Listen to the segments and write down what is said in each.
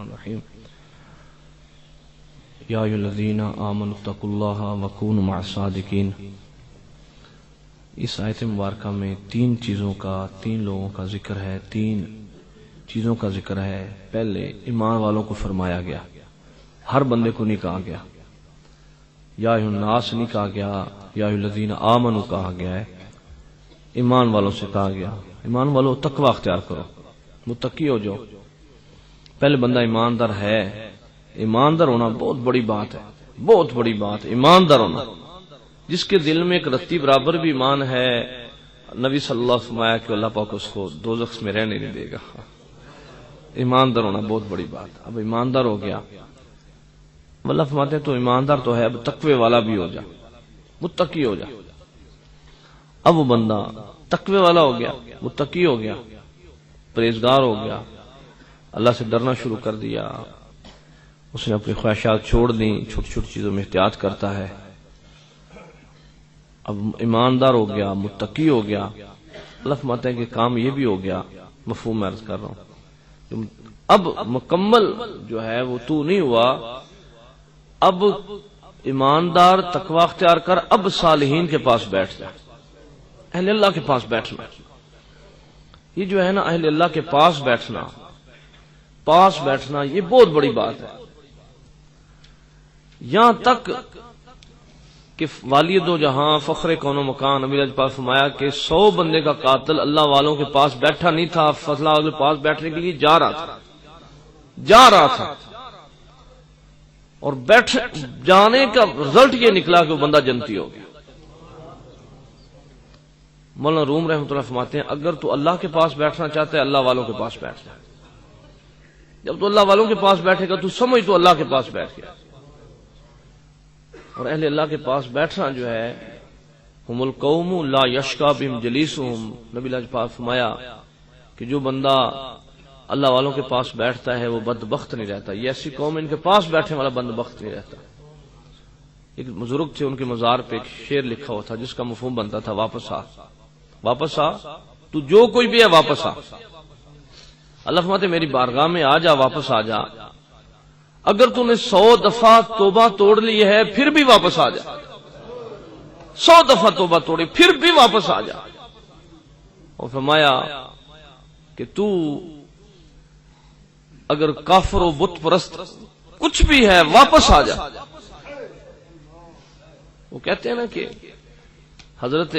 الرحمن الرحیم یا ایھا الذین آمنوا اتقوا اللہ وکونوا مع الصادقین۔ اس آیت مبارکہ میں تین لوگوں کا ذکر ہے، تین چیزوں کا ذکر ہے۔ پہلے ایمان والوں کو فرمایا گیا، ہر بندے کو نہیں کہا گیا، یا ایھا الناس نہیں کہا گیا، یا ایھا الذین آمنوا کہا گیا ہے، ایمان والوں سے کہا گیا ایمان والوں تقوی اختیار کرو، متقی ہو جاؤ۔ پہلے بندہ ایماندار ہے، ایماندار ہونا بہت بڑی بات ہے، بہت بڑی بات، ایماندار ہونا۔ جس کے دل میں ایک رتی برابر بھی ایمان ہے، نبی صلی اللہ علیہ وسلم فرمایا کہ اللہ پاک اس کو دوزخ میں رہنے نہیں دے گا۔ ایماندار ہونا بہت بڑی بات۔ اب ایماندار ہو گیا، اللہ فرماتے ہیں تو ایماندار تو ہے، اب تقوی والا بھی ہو جا، متقی ہو جا۔ اب وہ بندہ تقوی والا ہو گیا، متقی ہو گیا، پرہیزگار ہو گیا، اللہ سے ڈرنا شروع کر دیا، اس نے اپنی خواہشات چھوڑ دیں، چھوٹی چھوٹی چیزوں میں احتیاط کرتا ہے۔ اب ایماندار ہو گیا، متقی ہو گیا، اللہ فرماتے ہیں کہ کام یہ بھی ہو گیا، مفہوم میں عرض کر رہا ہوں، اب مکمل جو ہے وہ تو نہیں ہوا، اب ایماندار تقوی اختیار کر، اب صالحین کے پاس بیٹھ جا، اہل اللہ کے پاس بیٹھنا۔ یہ جو ہے نا اہل اللہ کے پاس بیٹھنا یہ بہت بڑی بات ہے۔ یہاں تک کہ والی دو جہاں فخر کون و مکان نبی علیہ پاک فرمایا کہ 100 بندے کا قاتل اللہ والوں کے پاس بیٹھا نہیں تھا، فضلہ کے پاس بیٹھنے کے لیے جا رہا تھا اور جانے کا رزلٹ یہ نکلا کہ وہ بندہ جنتی ہو گیا۔ مولانا روم رحمۃ اللہ فرماتے ہیں اگر تو اللہ کے پاس بیٹھنا چاہتا ہے، اللہ والوں کے پاس بیٹھ جا۔ جب تو اللہ والوں کے پاس بیٹھے گا تو سمجھ تو اللہ کے پاس بیٹھ گیا۔ اور اہل اللہ کے پاس بیٹھنا جو ہے، ہم القوم لا یشقی بہم جلیسہم، نبی علیہ پاک فرمایا کہ جو بندہ اللہ والوں کے پاس بیٹھتا ہے وہ بدبخت نہیں رہتا۔ یہ ایسی قوم ان کے پاس بیٹھنے والا بدبخت نہیں رہتا۔ ایک بزرگ تھے، ان کے مزار پہ ایک شعر لکھا ہوا تھا جس کا مفہوم بنتا تھا واپس آ تو جو کوئی بھی ہے واپس آ۔ اللہ فرماتے میری بارگاہ میں آ جا، واپس آ جا۔ اگر تو نے 100 دفعہ توبہ توڑ لی ہے پھر بھی واپس آ جا، 100 دفعہ توبہ توڑی پھر بھی واپس آ جا۔ اور فرمایا کہ تو اگر کافر و بت پرست کچھ بھی ہے واپس آ جا۔ وہ کہتے ہیں نا کہ حضرت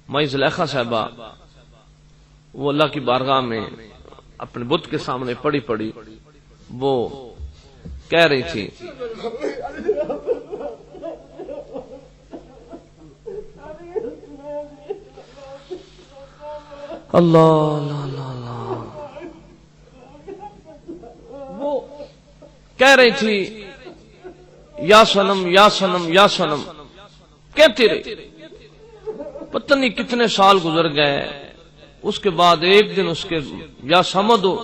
مائی زلیخا صاحبہ وہ اللہ کی بارگاہ میں اپنے بت کے سامنے پڑی وہ کہہ رہی تھی اللہ وہ کہہ رہی تھی یا صنم یا صنم یا صنم کہتی رہی۔ پتہ نہیں کتنے سال گزر گئے، اس کے بعد ایک دن اس کے یا سمدو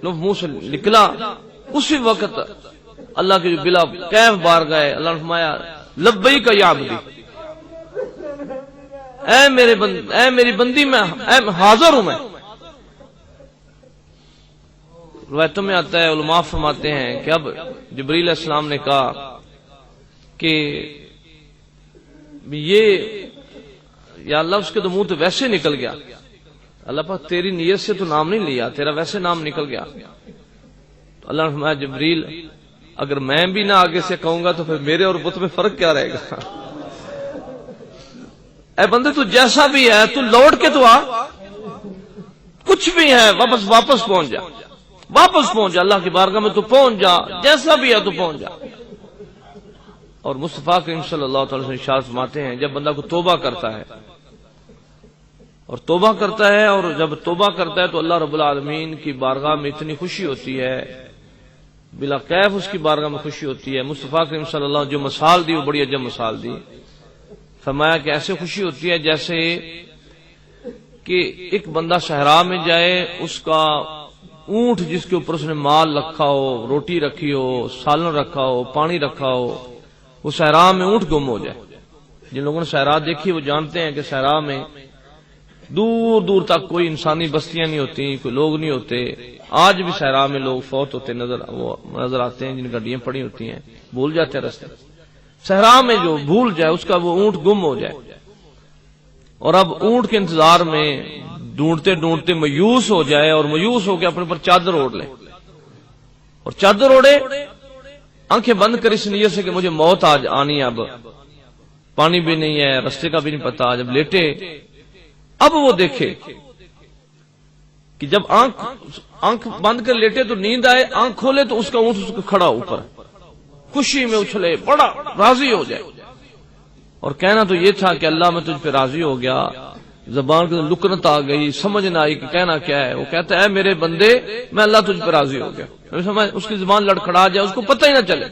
منہ سے نکلا، اسی وقت اللہ کے جو بلا کیف بار گئے، اللہ نے فرمایا لبیک یا عبدی، اے میری بندی میں حاضر ہوں میں۔ روایتوں میں آتا ہے، علماء فرماتے ہیں کہ اب جبریل علیہ السلام نے کہا کہ یہ یا اللہ اس کے تو منہ تو ویسے نکل گیا، اللہ پاک تیری نیت سے تو نام نہیں لیا، تیرا ویسے نام نکل گیا۔ تو اللہ نے فرمایا جبریل اگر میں بھی نہ آگے سے کہوں گا تو پھر میرے اور بت میں فرق کیا رہے گا؟ اے بندے تو جیسا بھی ہے تو لوٹ کے تو آ، کچھ بھی ہے واپس پہنچ جا، واپس پہنچ جا اللہ کی بارگاہ میں، تو پہنچ جا، جیسا بھی ہے تو پہنچ جا۔ اور مصطفیٰ کریم صلی اللہ تعالی وسلم ارشاد فرماتے ہیں جب بندہ کو توبہ کرتا ہے اور جب توبہ کرتا ہے تو اللہ رب العالمین کی بارگاہ میں اتنی خوشی ہوتی ہے، بلا کیف اس کی بارگاہ میں خوشی ہوتی ہے۔ مصطفیٰ کریم صلی اللہ علیہ وسلم جو مثال دی وہ بڑی عجب مثال دی، فرمایا کہ ایسے خوشی ہوتی ہے جیسے کہ ایک بندہ صحرا میں جائے، اس کا اونٹ جس کے اوپر اس نے مال رکھا ہو، روٹی رکھی ہو، سالن رکھا ہو، پانی رکھا ہو، وہ صحرا میں اونٹ گم ہو جائے۔ جن لوگوں نے صحرا دیکھی وہ جانتے ہیں کہ صحرا میں دور دور تک کوئی انسانی بستیاں نہیں ہوتی، کوئی لوگ نہیں ہوتے. آج بھی صحرا میں لوگ فوت ہوتے نظر آتے ہیں، جن گڈیاں پڑی ہوتی ہیں، بھول جاتے ہیں رستے. صحرا میں جو بھول جائے اس کا وہ اونٹ گم ہو جائے. اور اب اونٹ کے انتظار میں ڈھونڈتے ڈھونڈتے مایوس ہو جائے، اور مایوس ہو کے اپنے پر چادر اوڑھ لے، اور چادر اوڑے آنکھیں بند کر اس نیت سے کہ مجھے موت آج آنی، اب پانی بھی نہیں ہے، رستے کا بھی نہیں پتا. جب لیٹے اب وہ دیکھے کہ جب آنکھ بند کر لیٹے تو نیند آئے، آنکھ کھولے تو اس کا اونٹ اس کو کھڑا اوپر، خوشی میں اچھلے، بڑا راضی ہو جائے. اور کہنا تو یہ تھا کہ اللہ میں تجھ پہ راضی ہو گیا، زبان کے لکنت آ گئی، سمجھ نہ آئی کہ کہنا کیا ہے. وہ کہتا ہے میرے بندے میں اللہ تجھ پہ راضی ہو گیا. اس کی زبان لڑکھڑا جائے، اس کو پتہ ہی نہ چلے.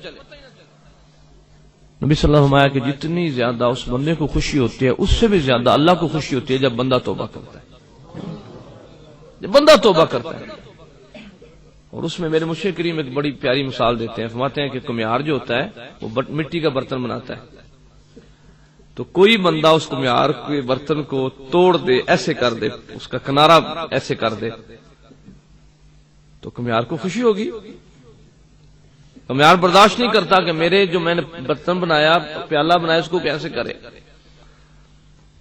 نبی صلی اللہ علیہ وسلم کہ جتنی زیادہ اس بندے کو خوشی ہوتی ہے اس سے بھی زیادہ اللہ کو خوشی ہوتی ہے جب بندہ توبہ کرتا ہے، جب بندہ توبہ کرتا ہے. اور اس میں میرے مرشد کریم ایک بڑی پیاری مثال دیتے ہیں. فرماتے ہیں کہ کمیار جو ہوتا ہے وہ مٹی کا برتن بناتا ہے، تو کوئی بندہ اس کمیار کے برتن کو توڑ دے، ایسے کر دے، اس کا کنارہ ایسے کر دے، تو کمیار کو خوشی ہوگی. کمیار برداشت نہیں کرتا کہ میرے جو میں نے برتن بنایا، پیالہ بنایا، اس کو کیسے کرے.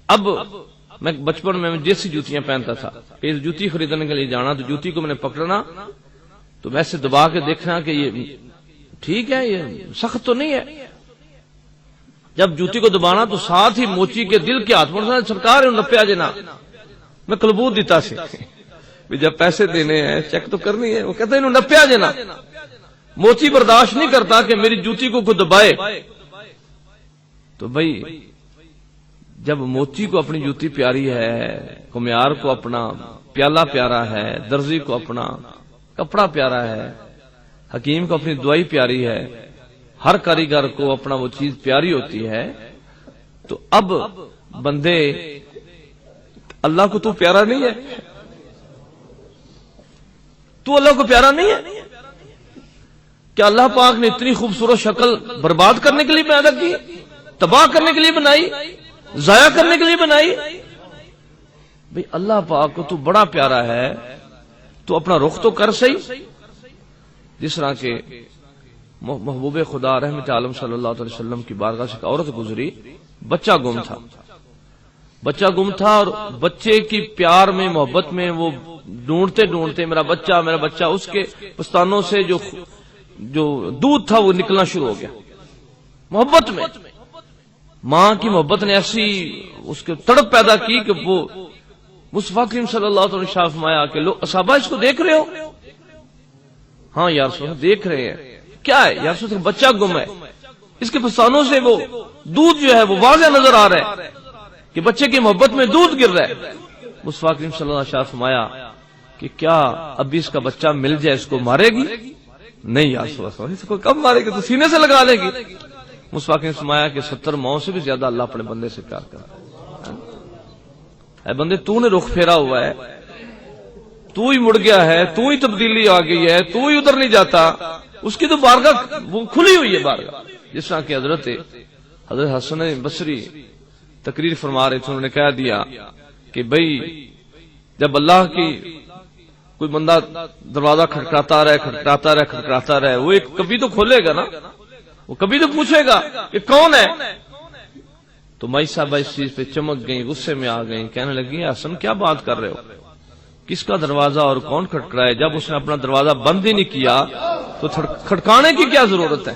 اب میں بچپن میں جیسی جوتیاں پہنتا تھا، کہ جوتی خریدنے کے لیے جانا تو جوتی کو میں نے پکڑنا تو ویسے دبا کے دیکھنا کہ یہ ٹھیک ہے، یہ سخت تو نہیں ہے. جب جوتی کو دبانا تو ساتھ ہی موچی کے دل کے ہاتھ پڑتا، سرکار نپیا جنا میں کلبوت دیتا سی، جب پیسے دینے ہیں چیک تو کرنی ہے. وہ کہتے ہیں نپیا جنا. موچی برداشت نہیں کرتا کہ میری جوتی کو کوئی دبائے. تو بھائی جب موچی کو اپنی جوتی پیاری ہے، کمیار کو اپنا پیالہ پیارا ہے، درزی کو اپنا کپڑا پیارا ہے، حکیم کو اپنی دوائی پیاری ہے، ہر کاریگر کو اپنا وہ چیز پیاری ہوتی ہے، تو اب بندے اللہ کو تو پیارا نہیں ہے؟ تو اللہ کو پیارا نہیں ہے کہ اللہ پاک نے اتنی خوبصورت شکل برباد کرنے کے لیے پیدا کی، تباہ کرنے کے لیے بنائی، ضائع کرنے کے لیے بنائی؟ بھئی اللہ پاک کو تو بڑا پیارا ہے، تو اپنا رخ تو کر صحیح. جس طرح کہ محبوب خدا رحمت عالم صلی اللہ علیہ وسلم کی بارگاہ سے ایک عورت گزری، بچہ گم تھا، اور بچے کی پیار میں، محبت میں وہ ڈھونڈتے ڈھونڈتے میرا بچہ، اس کے پستانوں سے جو دودھ تھا وہ نکلنا شروع ہو گیا. محبت میں ماں کی محبت نے ایسی اس کے تڑپ پیدا کی کہ وہ مصطفیٰ کریم صلی اللہ علیہ وسلم نے فرمایا کہ لو صحابہ اس کو دیکھ رہے ہو؟ ہاں یا رسول اللہ دیکھ رہے ہیں. کیا ہے یا رسول اللہ؟ بچہ گم ہے، اس کے پستانوں سے وہ دودھ جو ہے وہ واضح نظر آ رہا ہے کہ بچے کی محبت میں دودھ گر رہا ہے. مصطفیٰ کریم صلی اللہ علیہ وسلم نے فرمایا کہ کیا ابھی اس کا بچہ مل جائے اس کو مارے گی؟ نہیں یا رسول اللہ، اس کو کب مارے گی؟ تو سینے سے لگا لے گی. مصطفیٰ کریم نے فرمایا کہ 70 ماؤں سے بھی زیادہ اللہ اپنے بندے سے پیار کرتا ہے. اے بندے تو نے رخ پھیرا ہوا ہے، تو ہی مڑ گیا ہے، تو ہی تبدیلی آ گئی ہے، تو ہی ادھر نہیں جاتا. اس کی تو بارگاہ وہ کھلی ہوئی ہے بارگاہ. جس طرح کہ حضرت حسن بصری تقریر فرما رہے تھے، انہوں نے کہہ دیا کہ بھئی جب اللہ کی کوئی بندہ دروازہ کھٹکھٹاتا رہے، وہ ایک کبھی تو کھولے گا نا، وہ کبھی تو پوچھے گا کہ کون ہے. تو مائی صاحبہ اس چیز پہ چمک گئی، غصے میں آ گئی، کہنے لگی حسن کیا بات کر رہے ہو، کس کا دروازہ اور کون کھٹکھٹائے؟ جب اس نے اپنا دروازہ بند ہی نہیں کیا تو کھٹکانے کی کیا ضرورت ہے؟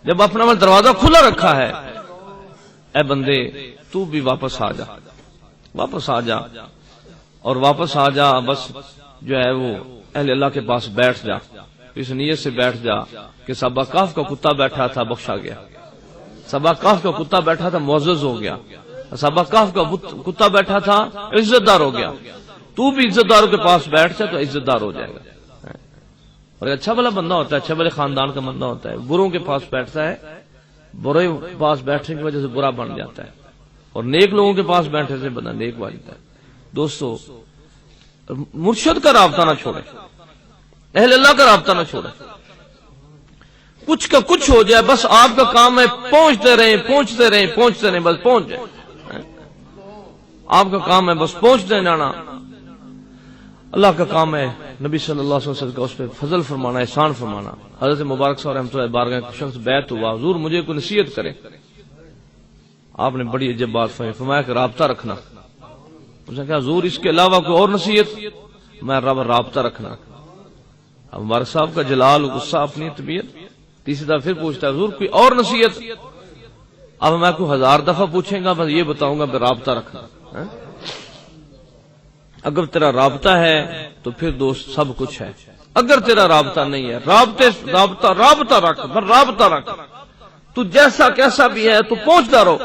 جب اپنا دروازہ کھلا رکھا ہے. اے بندے تو بھی واپس آ جا، اور واپس آ جا، بس جو ہے وہ اہل اللہ کے پاس بیٹھ جا، اس نیت سے بیٹھ جا کہ صحابہ کہف کا کتا بیٹھا تھا بخشا گیا، صحابہ کہف کا کتا بیٹھا تھا معزز ہو گیا، صحابہ کہف کا کتا بیٹھا تھا عزت دار ہو گیا. تو بھی عزت داروں کے پاس بیٹھ جا تو عزت دار ہو جائے گا. اور اچھا بھلا بندہ ہوتا ہے، اچھے بھلے خاندان کا بندہ ہوتا ہے، بروں کے پاس بیٹھتا ہے، برے پاس بیٹھنے کی وجہ سے برا بن جاتا ہے، اور نیک لوگوں کے پاس بیٹھنے سے بندہ نیک بن جاتا ہے. دوستو مرشد کا رابطہ نہ چھوڑے، اہل اللہ کا رابطہ نہ چھوڑے. کچھ کا کچھ ہو جائے، بس آپ کا کام ہے پہنچتے رہیں، بس پہنچ جائیں. آپ کا کام ہے بس پہنچتے جانا، اللہ کا کام ہے نبی صلی اللہ علیہ وسلم کا اس پہ فضل فرمانا، احسان فرمانا۔ حضرت مبارک صاحب رحمۃ اللہ بارگاہ کا شخص بیعت ہوا، حضور مجھے کوئی نصیحت کرے۔ آپ نے بڑی عجیب بات فرمایا کہ رابطہ رکھنا۔ اس نے کہا حضور اس کے علاوہ کوئی اور نصیحت؟ میں رابطہ رکھنا۔ اب مبارک صاحب کا جلال غصہ اپنی طبیعت، تیسری دفعہ پھر پوچھتا ہے حضور کوئی اور نصیحت؟ اب میں کو 1000 دفعہ پوچھیں گا بس یہ بتاؤں گا رابطہ رکھنا۔ اگر تیرا رابطہ ہے تو پھر دوست سب کچھ ہے، اگر تیرا رابطہ نہیں ہے رابطہ رکھ، تو جیسا کیسا بھی ہے تو پہنچتا رہو،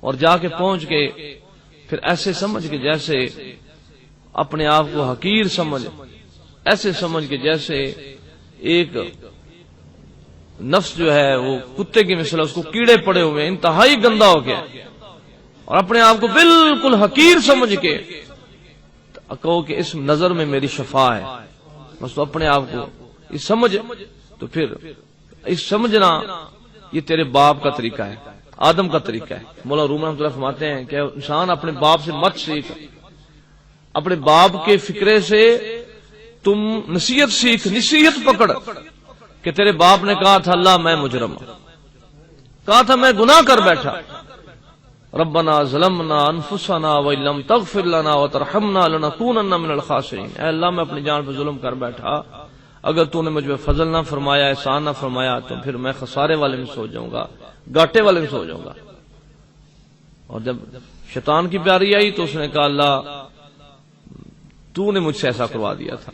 اور جا کے پہنچ کے پھر ایسے سمجھ کے جیسے اپنے آپ کو حقیر سمجھ، ایسے سمجھ کے جیسے ایک نفس جو ہے وہ کتے کی مثل اس کو کیڑے پڑے ہوئے انتہائی گندا ہو گیا، اور اپنے آپ کو بالکل حقیر سمجھ کے کہو کہ اس نظر میں میری شفا ہے، بس تو اپنے آپ کو اس سمجھ، تو پھر اس سمجھنا یہ تیرے باپ کا طریقہ ہے، آدم کا طریقہ ہے۔ مولا روم رحمۃ اللہ فرماتے ہیں کہ انسان اپنے باپ سے مت سیکھ، اپنے باپ کے فکرے سے تم نصیحت سیکھ، نصیحت پکڑ کہ تیرے باپ نے کہا تھا اللہ میں مجرم ہوں، کہا تھا میں گناہ کر بیٹھا، ربنا ظلمنا انفسنا وان لم تغفر لنا وترحمنا لنكونن من الخاسرین۔ اے اللہ میں اپنی جان پہ ظلم کر بیٹھا، اگر تو نے مجھ پہ فضل نہ فرمایا، احسان نہ فرمایا، تو پھر میں خسارے والے میں سو جاؤں گا، گاٹے والے میں سو جاؤں گا۔ اور جب شیطان کی پیاری آئی تو اس نے کہا اللہ تو نے مجھ سے ایسا کروا دیا تھا۔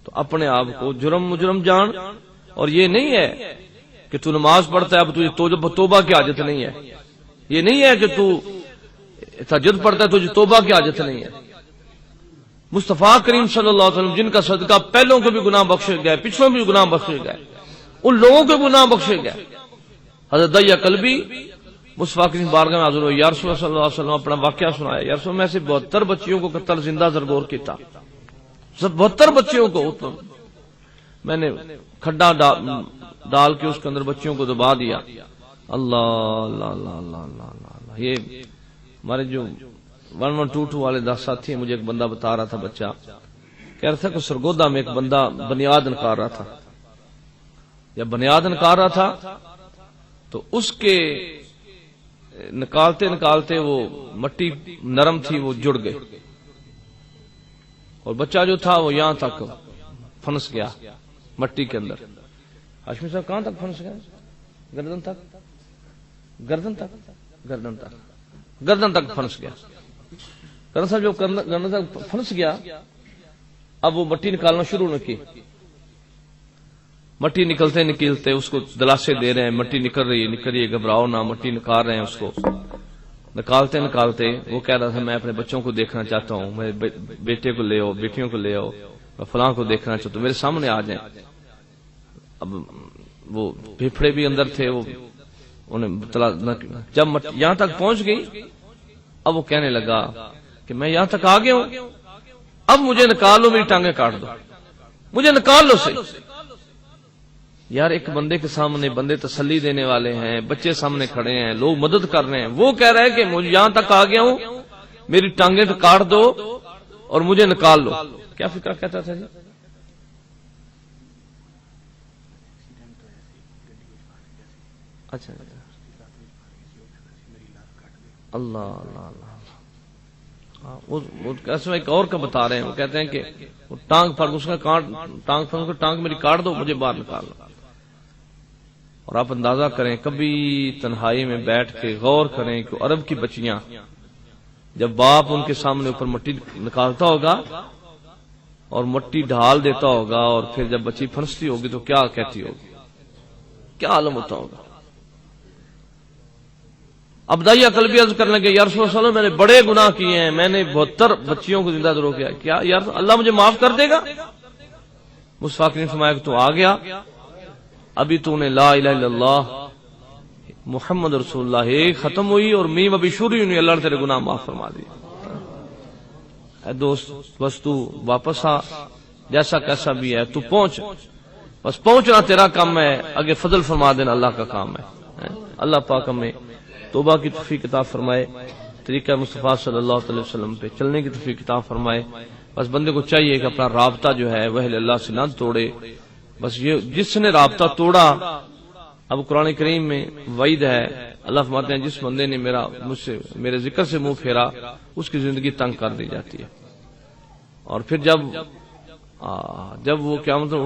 تو اپنے آپ کو مجرم جان، اور یہ نہیں ہے کہ تو نماز پڑھتا ہے اب تجھے توبہ کی حاجت نہیں ہے، یہ نہیں ہے کہ تو تہجد پڑھتا ہے تجھے توبہ کی حاجت نہیں ہے۔ مصطفیٰ کریم صلی اللہ علیہ وسلم جن کا صدقہ پہلوں کو بھی گناہ بخشے گئے، پچھلوں بھی گناہ بخشے گئے، ان لوگوں کے گناہ بخشے گئے۔ حضرت دیا کلبی مصطفیٰ کریم بارگاہ میں حاضر ہوئے، یا رسول اللہ صلی اللہ علیہ وسلم اپنا واقعہ سنایا، یا رسول میں سے 72 بچیوں کو قتل زندہ زرگور کیتا، 72 بچیوں کو میں نے کھڈا ڈال کے اس کے اندر بچیوں کو دبا دیا۔ اللہ اللہ اللہ اللہ اللہ اللہ۔ یہ ہمارے جو 1122 والے ساتھی ہیں، مجھے ایک بندہ بتا رہا تھا، بچہ کہہ رہا تھا کہ سرگودا میں ایک بندہ بنیاد نکال رہا تھا، جب بنیاد نکال رہا تھا تو اس کے نکالتے نکالتے وہ مٹی نرم تھی، وہ جڑ گئی، اور بچہ جو تھا وہ یہاں تک پھنس گیا مٹی کے اندر۔ ہاشمی صاحب کہاں تک پھنس گیا؟ گردن تک، گردن تک، گردن تک، گردن تک پھنس گیا۔ گردن صاحب جو گردن تک پھنس گیا، اب وہ مٹی نکالنا شروع نہ کی، مٹی نکلتے نکلتے اس کو دلاسے دے رہے ہیں، مٹی نکل رہی ہے، گھبراؤ نہ، مٹی نکال رہے ہیں اس کو، نکالتے نکالتے وہ کہہ رہا تھا میں اپنے بچوں کو دیکھنا چاہتا ہوں، میرے بیٹے کو لے آؤ، بیٹیوں کو لے آؤ، میں فلاں کو دیکھنا چاہتا ہوں، میرے سامنے آ جائیں۔ اب وہ پھیپھڑے بھی اندر تھے، وہ انہیں جب یہاں تک پہنچ گئی، اب وہ کہنے لگا کہ میں یہاں تک آ گیا ہوں، اب مجھے نکال لو، میری ٹانگیں کاٹ دو، مجھے نکال لو سے۔ یار ایک بندے کے سامنے بندے تسلی دینے والے ہیں، بچے سامنے کھڑے ہیں، لوگ مدد کر رہے ہیں، وہ کہہ رہے ہیں کہ مجھے یہاں تک آ گیا ہوں، میری ٹانگیں تو کاٹ دو اور مجھے نکال لو۔ کیا فکر کہتا تھا جی؟ اچھا اللہ اللہ اللہ، ایسا ایک اور کا بتا رہے ہیں، وہ کہتے ہیں کہ وہ ٹانگ پھڑ اس کا ٹانگ میری کاٹ دو، مجھے باہر نکال لو۔ اور آپ اندازہ کریں، کبھی تنہائی میں بیٹھ کے غور کریں کہ عرب کی بچیاں جب باپ ان کے سامنے اوپر مٹی نکالتا ہوگا اور مٹی ڈھال دیتا ہوگا، اور پھر جب بچی پھنستی ہوگی تو کیا کہتی ہوگی، کیا عالم ہوتا ہوگا۔ اب دائیا قلبی عرض کرنے کے، یا رسول اللہ صلی اللہ علیہ وسلم میں نے بڑے گناہ کیے ہیں، میں نے 72 بچیوں کو زندہ ضرور کیا، کیا یا اللہ مجھے معاف کر دے گا؟ مصطفیٰ نے فرمایا کہ تو آ گیا، ابھی تو نے لا الہ الا اللہ محمد رسول اللہ ایک ختم ہوئی اور میم ابھی شروع ہوئی، اللہ نے تیرے گناہ معاف فرما دیے۔ اے دوست بس تو واپس آ، جیسا کیسا بھی ہے تو پہنچ، بس پہنچنا تیرا کام ہے، آگے فضل فرما دینا اللہ کا کام ہے۔ اللہ پاک ہمیں توبہ کی توفیق عطا فرمائے، طریقہ مصطفیٰ صلی اللہ علیہ وسلم پہ چلنے کی توفیق عطا فرمائے۔ بس بندے کو چاہیے کہ اپنا رابطہ جو ہے وہ اہل اللہ سے نہ توڑے۔ بس یہ جس نے رابطہ توڑا، اب قرآن کریم میں وعید ہے، اللہ فرماتے ہیں جس بندے نے مجھ سے میرے ذکر سے منہ پھیرا اس کی زندگی تنگ کر دی جاتی ہے۔ اور پھر جب وہ قیامت میں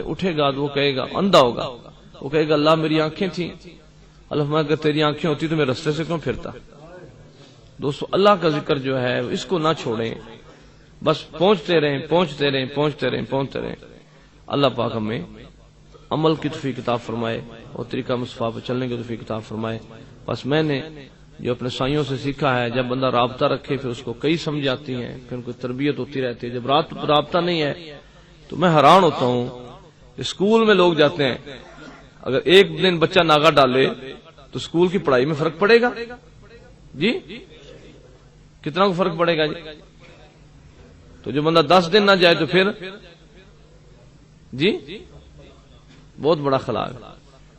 اٹھے گا تو وہ کہے گا، اندھا ہوگا، وہ کہے گا اللہ میری آنکھیں تھیں، اللہ فرماتا ہے تیری آنکھیں ہوتی تو میں رستے سے کیوں پھرتا۔ دوستو اللہ کا ذکر جو ہے اس کو نہ چھوڑیں، بس پہنچتے رہیں۔ اللہ پاک ہمیں عمل کی توفیق عطا فرمائے اور طریقہ مصطفیٰ پر چلنے کی توفیق عطا فرمائے۔ بس میں نے جو اپنے سائیوں سے سیکھا ہے، جب بندہ رابطہ رکھے پھر اس کو کئی سمجھ آتی ہیں، پھر ان کو تربیت ہوتی رہتی ہے۔ جب رابطہ نہیں ہے تو میں حیران ہوتا ہوں، اسکول میں لوگ جاتے ہیں، اگر ایک دن بچہ ناغہ ڈالے تو اسکول کی پڑھائی میں فرق پڑے گا؟ جی کتنا کو فرق پڑے گا؟ جی تو جو بندہ 10 دن نہ جائے تو پھر جی بہت بڑا خلا ہے۔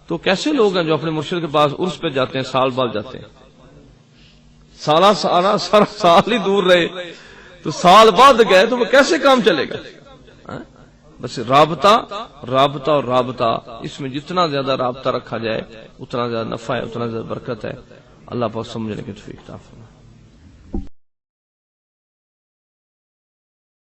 تو کیسے لوگ ہیں جو اپنے مرشد کے پاس عرس پہ جاتے ہیں، سال بعد جاتے ہیں، سارا سال ہی دور رہے تو سال بعد گئے تو وہ کیسے کام چلے گا؟ بس رابطہ اس میں جتنا زیادہ رابطہ رکھا جائے اتنا زیادہ نفع ہے، اتنا زیادہ برکت ہے۔ اللہ پاک سمجھنے کی توفیق عطا فرمائے۔